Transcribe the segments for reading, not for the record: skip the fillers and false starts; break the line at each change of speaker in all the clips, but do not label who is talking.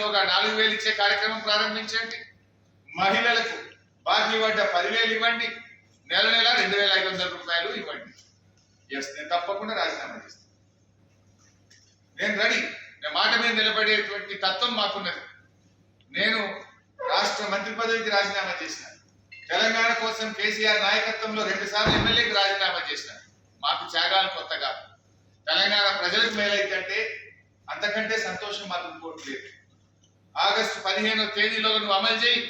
ఒక 4,000 ఇచ్చే కార్యక్రమం ప్రారంభించండి. మహిళలకు బాకీ పడ్డ 10,000 ఇవ్వండి. నెల నెల 2,500 రూపాయలు ఇవ్వండి. ఎస్, నేను తప్పకుండా రాజీనామా చేస్తాను. నేను రెడీ. నేను మాట మీద నిలబడేటువంటి తత్వం మాకున్నది. నేను రాష్ట్ర మంత్రి పదవికి రాజీనామా చేసిన, తెలంగాణ కోసం కేసీఆర్ నాయకత్వంలో 2 సార్లు ఎమ్మెల్యేకి రాజీనామా చేసిన. మాకు త్యాగాలు కొత్తగా. తెలంగాణ ప్రజలకు మేలైతే అంతకంటే సంతోషం మాకు ఇంకోటి లేదు. ఆగస్టు 15వ తేదీలో నువ్వు అమలు చేయి,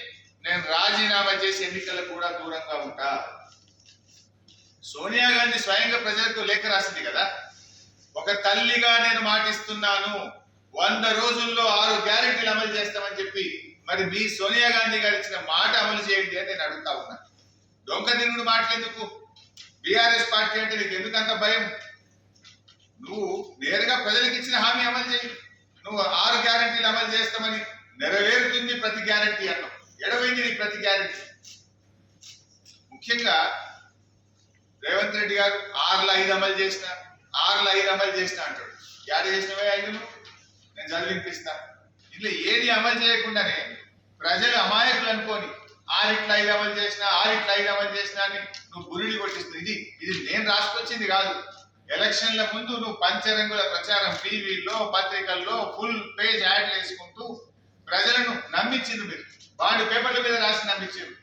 నేను రాజీనామా చేసి ఎన్నికలకు కూడా దూరంగా ఉంటా. సోనియా గాంధీ స్వయంగా ప్రజలకు లేఖ రాసింది కదా, ఒక తల్లిగా నేను మాటిస్తున్నాను, 100 రోజుల్లో 6 గ్యారెంటీలు అమలు చేస్తామని చెప్పి. మరి మీ సోనియా గాంధీ గారు ఇచ్చిన మాట అమలు చేయండి అని నేను అడుగుతా ఉన్నా. దొంగ తిరుగుడు మాటలెందుకు? బీఆర్ఎస్ పార్టీ అంటే నీకు ఎందుకంత భయం? నువ్వు నేరుగా ప్రజలకు ఇచ్చిన హామీ అమలు చేయి. నువ్వు 6 గ్యారెంటీలు అమలు చేస్తామని, నెరవేరుతుంది ప్రతి గ్యారెంటీ అన్నావు. ఎడవైంది నీ ప్రతి గ్యారెంటీ? ముఖ్యంగా రేవంత్ రెడ్డి గారు 6లో 5 అమలు చేసిన, 6లో 5 అమలు చేసిన అంటాడు. యాడ్ చేసినవే 5 నేను చదివినిపిస్తా. ఇట్లా ఏది అమలు చేయకుండానే ప్రజలు అమాయకులు అనుకోని 6 అమలు చేసిన, 6 అమలు చేసిన అని నువ్వు గురిడి కొట్టిస్తుంది. ఇది నేను రాసుకొచ్చింది కాదు. ఎలక్షన్ల ముందు నువ్వు పంచరంగుల ప్రచారం టీవీలో, పత్రికల్లో ఫుల్ పేజ్ యాడ్లు వేసుకుంటూ ప్రజలను నమ్మించింది. మీరు బాండ్ పేపర్ల మీద రాసి నమ్మించారు.